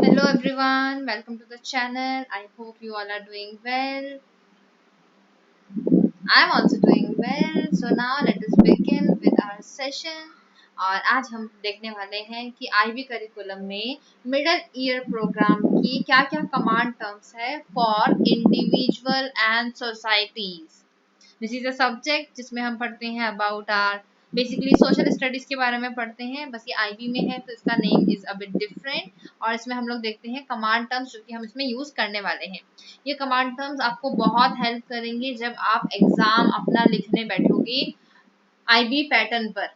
Hello everyone, welcome to the channel. I hope you all are doing well. I'm also doing well. So now let us begin with our session. और आज हम देखने वाले हैं कि IB curriculum में middle year programme की क्या क्या कमांड टर्म्स है for individual and societies. This is a subject जिसमें हम पढ़ते हैं about our basically social studies के बारे में पढ़ते हैं. बस ये आईबी में है तो इसका name is a bit different. और इसमें हम लोग देखते हैं कमांड टर्म्स जो कि हम इसमें यूज करने वाले हैं. ये कमांड टर्म्स आपको बहुत हेल्प करेंगे जब आप एग्जाम अपना लिखने बैठोगे आईबी पैटर्न पर.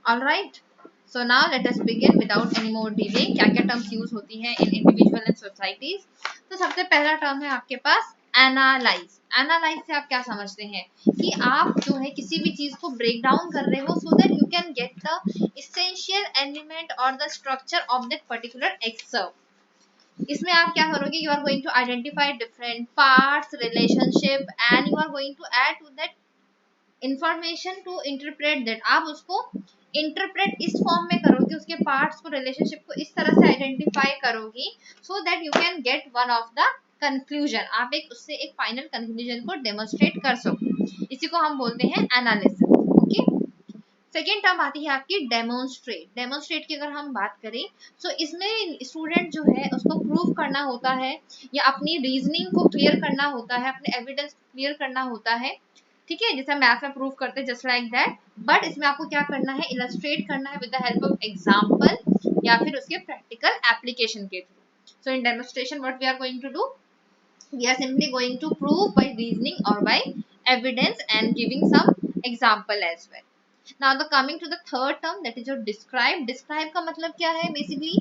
All right, so now let us begin without any more delay. क्या क्या टर्म्स यूज होती हैं इन इंडिविजुअल एंड सोसाइटीज. तो सबसे पहला टर्म है आपके पास एनालाइज. एनालाइज से आप क्या समझते हैं कि आप जो है किसी भी चीज को ब्रेक डाउन कर रहे हो so that you can get the essential element और the structure of that particular एक्सर्व. इसमें आप क्या करोगे, you are going to identify different parts relationship and you are going to add to that information to interpret that. आप उसको interpret इस form में करोगे, उसके पार्ट्स को रिलेशनशिप को इस तरह से आइडेंटिफाई करोगी सो that you can get one of the conclusion. आप एक उससे एक फाइनल कंक्लूजन को डेमोन्स्ट्रेट कर सको. इसी को हम बोलते हैं एनालिसिस. ओके, सेकेंड टर्म आती है आपकी डेमोन्स्ट्रेट. डेमोन्स्ट्रेट की अगर हम बात करें तो इसमें स्टूडेंट जो है उसको प्रूव करना होता है या अपनी रीजनिंग को क्लियर करना होता है, अपने एविडेंस क्लियर करना होता है. ठीक है, जैसे मैथ में प्रूव करते हैं जस्ट लाइक दैट. बट इसमें आपको क्या करना है, इलस्ट्रेट करना है with the help of example या फिर उसके प्रैक्टिकल एप्लीकेशन के थ्रू. So in demonstration what we are going to do, we are simply going to prove by reasoning और by evidence and giving some example as well. Now the coming to the third term that is your describe. Describe का मतलब क्या है, basically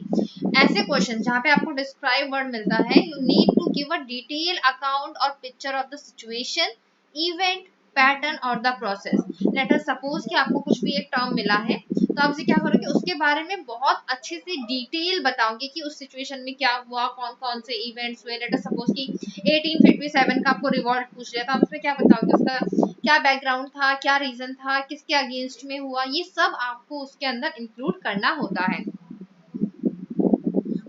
ऐसे question जहां पे आपको describe word मिलता है, you need to give a detail account और picture of the situation event pattern और the process. Let us suppose कि आपको कुछ भी एक टर्म मिला है तो आप इसे क्या करोगे, उसके बारे में बहुत अच्छे से डिटेल बताओगे कि उस सिचुएशन में क्या हुआ, कौन कौन से इवेंट्स हुए. लेट अस सपोज कि 1857 का आपको रिवॉल्ट पूछ लिया तो आप उसमें क्या बताओगे, उसका क्या बैकग्राउंड था, क्या रीजन था, किसके अगेंस्ट में हुआ, ये सब आपको उसके अंदर इंक्लूड करना होता है.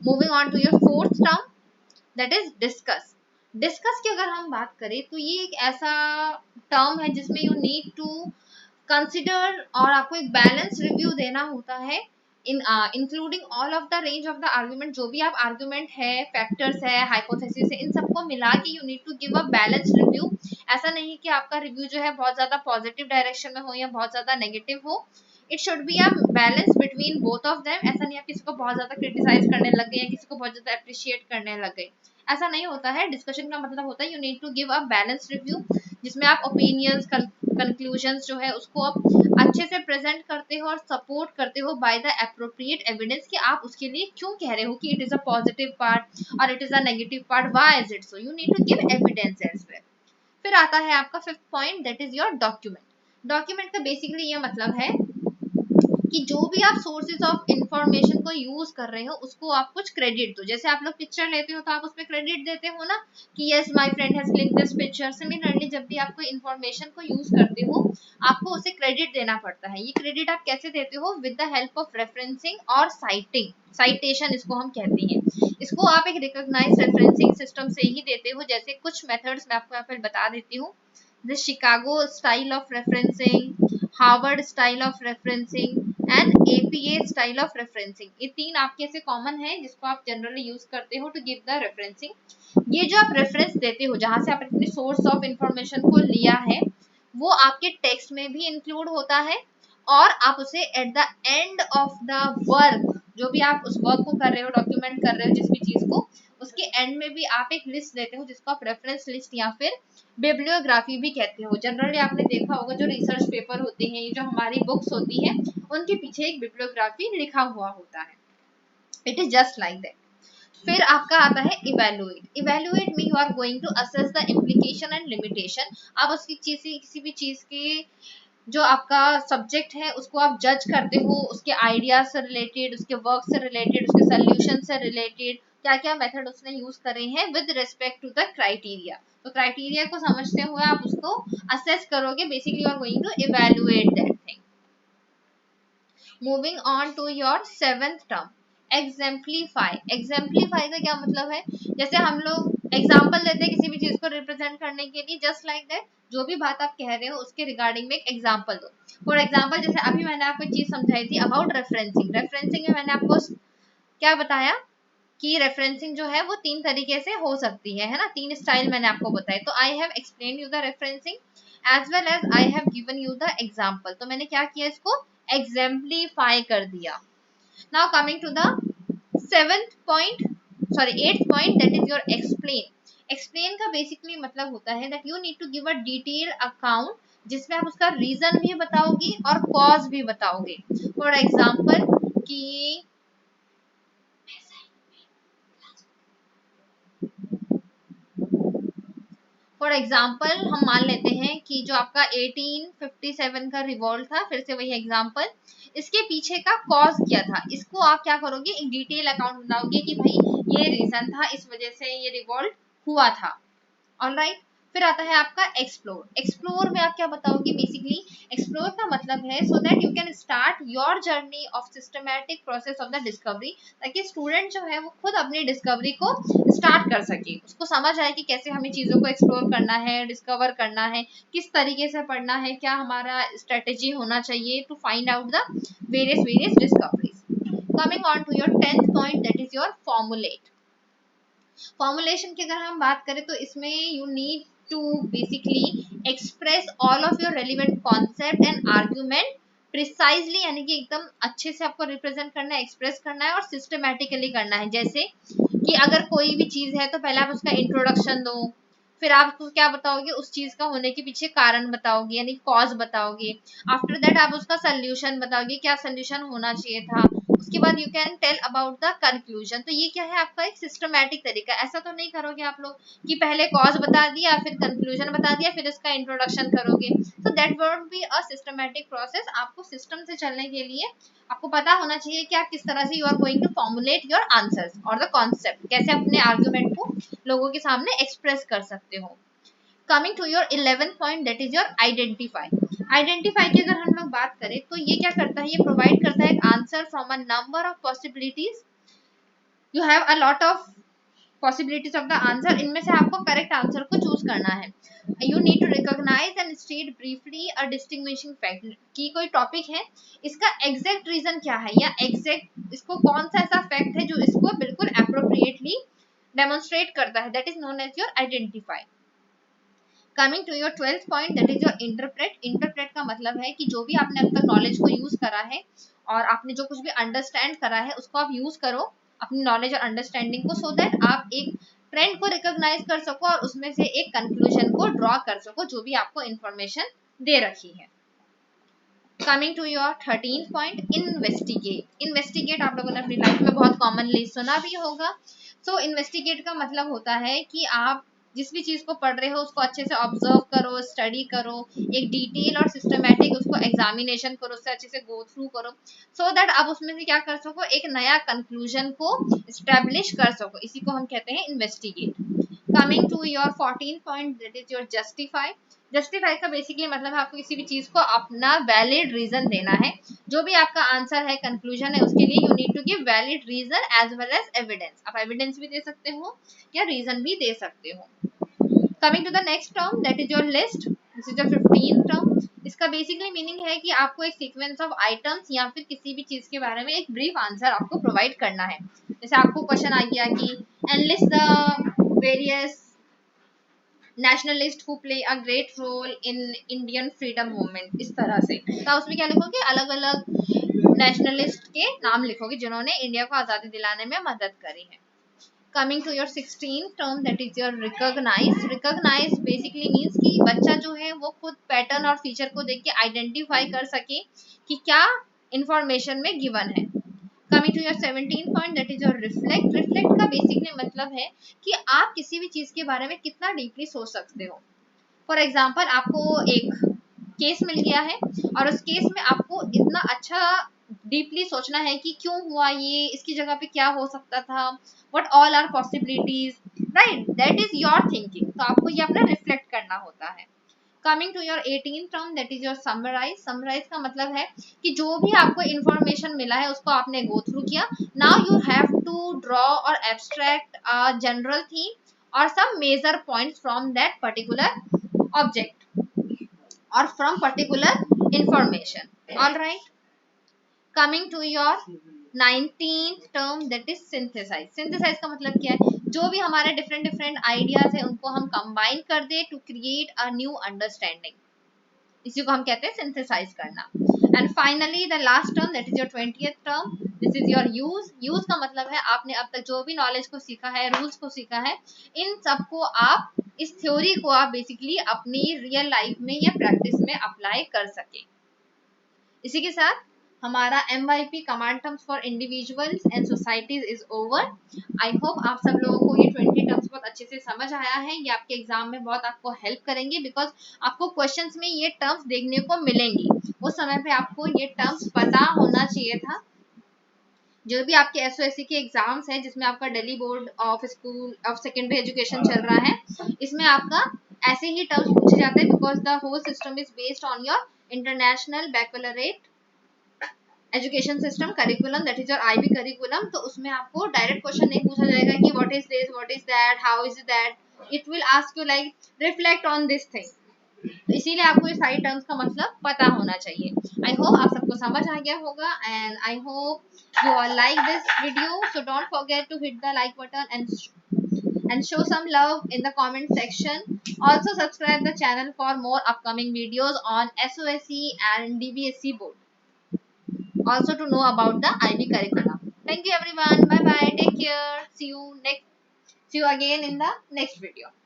Moving on to your fourth term that is discuss. Discuss की अगर हम बात करें तो ये एक ऐसा टर्म है जिसमें यू नीड टू कंसिडर और आपको एक बैलेंस रिव्यू देना होता है in including all of the range of the argument. जो भी आप आर्ग्यूमेंट है, फैक्टर्स है, हाइपोथेसिस है, इन सबको मिला के you need to give a balance review. ऐसा नहीं कि आपका रिव्यू जो है बहुत ज्यादा पॉजिटिव डायरेक्शन में हो या बहुत ज्यादा नेगेटिव हो. It should be a balance between both of them. ऐसा नहीं आप किसी को बहुत ज्यादा क्रिटिसाइज करने लग गए या किसी को बहुत ज्यादा अप्रिशिएट करने लग गए, ऐसा नहीं होता है. डिस्कशन का मतलब होता है you need to give a balance review जिसमें आप ओपिनियंस कंक्लूजन्स जो है उसको आप अच्छे से प्रेजेंट करते हो और सपोर्ट करते हो बाय द एप्रोप्रिएट एविडेंस कि आप उसके लिए क्यों कह रहे हो कि it is a positive part और it is a negative part, why is it so. You need to give evidence as well. फिर आता है आपका fifth point that is your document. Document का बेसिकली ये मतलब है कि जो भी आप सोर्सेज ऑफ इंफॉर्मेशन को यूज कर रहे हो उसको आप कुछ क्रेडिट दो. जैसे आप लोग पिक्चर लेते हो तो आप उसमें क्रेडिट देते हो ना कि yes my friend has click this picture. Similarly जब भी आप कोई इंफॉर्मेशन को यूज करते हो आपको उसे क्रेडिट देना पड़ता है. ये क्रेडिट आप कैसे देते हो, with the help of referencing और साइटिंग. साइटेशन इसको हम कहते हैं. इसको आप एक रिकॉग्नाइज्ड रेफरेंसिंग सिस्टम से ही देते हो. जैसे कुछ मेथड्स मैं आपको यहाँ पर बता देती हूँ. the Chicago style of referencing, Harvard style of referencing and APA style of referencing. ये तीन आपके ऐसे कॉमन है जिसको आप जनरली यूज करते हो टू गिव द रेफरेंसिंग. ये जो आप रेफरेंस देते हो जहां से आप अपने सोर्स ऑफ इंफॉर्मेशन को लिया है वो आपके टेक्स्ट में भी इंक्लूड होता है और आप उसे at the end of the work, जो भी आप उस वर्क को कर रहे हो, डॉक्यूमेंट कर रहे हो जिस भी चीज को, उसके एंड में भी आप एक लिस्ट देते हो जिसको आप रेफरेंस लिस्ट या फिर बिब्लियोग्राफी भी कहते हो. जनरली आपने देखा होगा जो रिसर्च पेपर होते हैं, ये जो हमारी बुक्स होती हैं, उनके पीछे एक बिब्लियोग्राफी लिखा हुआ होता है. It is just like that. फिर आपका आता है इवेलुएट. इवेलुएट में you are going to assess the implication and limitation. आप उसकी चीज किसी भी चीज के जो आपका सब्जेक्ट है उसको आप जज करते हो उसके आइडिया से रिलेटेड, उसके वर्क से रिलेटेड, उसके सोल्यूशन से रिलेटेड, क्या क्या मेथड उसने यूज करे हैं with respect to the criteria. तो क्राइटेरिया को समझते हुए आप उसको असेस करोगे. Basically you are going to evaluate that thing. Moving on to your seventh term exemplify. Exemplify का क्या मतलब है, जैसे हम लोग एग्जाम्पल देते हैं किसी भी चीज को रिप्रेजेंट करने के लिए, जस्ट लाइक दैट जो भी बात आप कह रहे हो उसके रिगार्डिंग में एक एग्जाम्पल दो। फॉर एग्जाम्पल जैसे अभी मैंने आपको एक चीज समझाई थी अबाउट रेफरेंसिंग। रेफरेंसिंग में मैंने आपको क्या बताया कि रेफरेंसिंग जो है वो 3 तरीके से हो सकती है ना, 3 स्टाइल मैंने आपको बताए। तो I have explain you the referencing as well as I have given you the example. तो मैंने क्या किया, इसको एग्जाम्पलीफाई कर दिया। Now coming to the 8th point, that is your explain। Explain का बेसिकली मतलब होता है that you need to give a detail account, जिसमें आप उसका रीजन भी बताओगे और कॉज भी बताओगे। फॉर एग्जाम्पल कि फॉर एग्जाम्पल हम मान लेते हैं कि जो आपका 1857 का रिवॉल्ट था, फिर से वही एग्जाम्पल, इसके पीछे का कॉज क्या था, इसको आप क्या करोगे, एक डिटेल अकाउंट बनाओगे कि भाई ये रीजन था, इस वजह से ये रिवॉल्ट हुआ था। ऑलराइट, फिर आता है आपका एक्सप्लोर। एक्सप्लोर में आप क्या बताओगे, बेसिकली एक्सप्लोर का मतलब है सो that you can start your journey of systematic process of the discovery, ताकि स्टूडेंट जो है वो खुद अपनी डिस्कवरी को स्टार्ट कर सके, उसको समझ आए कि कैसे हमें चीज़ों को एक्सप्लोर करना है, डिस्कवर करना है, किस तरीके से पढ़ना है, क्या हमारा स्ट्रेटेजी होना चाहिए to find out the various discoveries. Coming on to your 10th point, that is your formulate. Formulation की अगर हम बात करें तो इसमें you need to basically express all of your relevant concept and argument precisely, यानी कि एकदम अच्छे से आपको रिप्रेजेंट करना है, एक्सप्रेस करना है और सिस्टमैटिकली करना है। जैसे कि अगर कोई भी चीज है तो पहले आप उसका इंट्रोडक्शन दो, फिर आप उसको क्या बताओगे, उस चीज का होने के पीछे कारण बताओगे, यानी कॉज बताओगे। आफ्टर दैट आप उसका सोल्यूशन बताओगे, क्या सोल्यूशन होना चाहिए था। उसके बाद you can tell about the conclusion. तो ये क्या है, आपका एक सिस्टमैटिक तरीका। ऐसा तो नहीं करोगे आप लोग कि पहले कॉज बता दिया, फिर कंक्लूजन बता दिया, फिर इसका इंट्रोडक्शन करोगे। तो that would be a systematic process. आपको सिस्टम से चलने के लिए आपको पता होना चाहिए कि आप किस तरह से you are going to formulate your answers और द कॉन्सेप्ट, कैसे अपने आर्ग्यूमेंट को लोगों के सामने एक्सप्रेस कर सकते हो। Coming to your 11th point, that is your identify. Identify की अगर हम लोग बात करें तो ये क्या करता है, ये प्रोवाइड करता है एक answer from a number of possibilities. You have a lot of possibilities of the answer, इनमें से आपको करेक्ट आंसर को चूज करना है। You need to recognise and state briefly a distinguishing fact, कि कोई टॉपिक है, इसका एग्जैक्ट रीजन क्या है, या एग्जैक्ट इसको कौन सा ऐसा फैक्ट है जो इसको बिल्कुल अप्रोप्रिएटली डेमोन्स्ट्रेट करता है, that is known as your identify. Coming to your 12th point, that is your interpret. Interpret का मतलब है कि जो भी आपने अब तक नॉलेज को यूज करा है और आपने जो कुछ भी अंडरस्टैंड करा है उसको आप यूज करो अपनी नॉलेज और अंडरस्टैंडिंग को, सो दैट आप एक ट्रेंड को रिकॉग्नाइज कर सको और उसमें से एक कंक्लूजन को ड्रॉ कर सको जो भी आपको इंफॉर्मेशन दे रखी है। Coming to your 13th point, investigate. Investigate आप लोगों ने अपनी लाइफ में बहुत कॉमनली सुना भी होगा। सो इन्वेस्टिगेट का मतलब होता है कि आप जिस भी चीज को पढ़ रहे हो उसको अच्छे से ऑब्जर्व करो, स्टडी करो, एक डिटेल और सिस्टमैटिक उसको एग्जामिनेशन करो, उससे अच्छे से गो थ्रू करो, सो दैट आप उसमें से क्या कर सको, एक नया कंक्लूजन को स्टैब्लिश कर सको। इसी को हम कहते हैं investigate. Coming to your 14th point, that is your justify. Justify का बेसिकली मतलब है आपको किसी भी चीज को अपना वैलिड रीजन देना है। जो भी आपका आंसर है, कंक्लूजन है, उसके लिए you need to give valid reason as well as evidence. आप एविडेंस भी दे सकते हो या रीजन भी दे सकते हो। Coming to the next term, that is your list. This is your 15th term. इसका बेसिकली मीनिंग है कि आपको एक सीक्वेंस ऑफ आइटम्स या फिर किसी भी चीज के बारे में एक ब्रीफ आंसर आपको प्रोवाइड करना है। जैसे आपको क्वेश्चन आ गया कि enlist the various nationalist who play a great role in Indian freedom movement, इस तरह से। तो उसमें क्या लिखोगे, अलग अलग नेशनलिस्ट के नाम लिखोगे जिन्होंने इंडिया को आज़ादी दिलाने में मदद करी है। Coming to your 16th term, that is your recognise. Recognise basically means कि बच्चा जो है वो खुद पैटर्न और फीचर को देख के आइडेंटिफाई कर सके कि क्या इंफॉर्मेशन में गिवन है। Coming to your 17th point, that is your reflect. Reflect का बेसिकली मतलब है कि आप किसी भी चीज के बारे में कितना डीपली सोच सकते हो। फॉर एग्जाम्पल आपको एक केस मिल गया है और उस केस में आपको इतना अच्छा डीपली सोचना है कि क्यों हुआ ये, इसकी जगह पे क्या हो सकता था, what all are possibilities, right, that is your thinking. तो आपको ये अपना रिफ्लेक्ट करना होता है। Coming to your 18th term that is your summarise. Summarise का मतलब है कि जो भी आपको इंफॉर्मेशन मिला है उसको आपने गो थ्रू किया। Now you have to draw और एब्स्ट्रैक्ट अ जनरल थीम और some major points from that particular object or from particular information. All right, coming to your 19th term that is synthesize। synthesize का मतलब क्या है, जो भी हमारे different different ideas है उनको हम combine कर दे to create a new understanding, इसी को हम कहते हैं synthesize करना। and finally the last term that is your 20th term, this is your use। use का मतलब है आपने अब तक जो भी knowledge को सीखा है, rules को सीखा है, इन सबको आप, इस थ्योरी को आप बेसिकली अपनी रियल लाइफ में या प्रैक्टिस में अप्लाई कर सके। इसी के साथ हमारा MYP command terms for individuals and societies is over. I hope आप सब लोगों को ये 20 टर्म्स बहुत अच्छे से समझ आया है। ये आपके एग्जाम में बहुत आपको हेल्प करेंगे, बिकॉज आपको क्वेश्चंस में ये टर्म्स देखने को मिलेंगी। उस समय पे आपको ये टर्म्स पता होना चाहिए था। जो भी आपके SOSC के एग्जाम्स हैं, जिसमें आपका Delhi board of school of secondary education चल रहा है, इसमें आपका ऐसे ही टर्म्स पूछे जाते हैं, because the whole system is based on your international baccalaureate education system curriculum, that is your IB curriculum. तो उसमें आपको डायरेक्ट क्वेश्चन नहीं पूछा जाएगा कि what is this, what is that, how is that. It will ask you like reflect on this thing. तो इसीलिए आपको ये सारी टर्म्स का मतलब पता होना चाहिए। आई होप आप सबको समझ आ गया होगा, and I hope you all like this video. So don't forget to hit the like button and show some love in the comment section. Also subscribe the channel for more upcoming videos on SOSC and DBSC board. Also to know about the IB curriculum. Thank you everyone. Bye bye. Take care. See you again in the next video.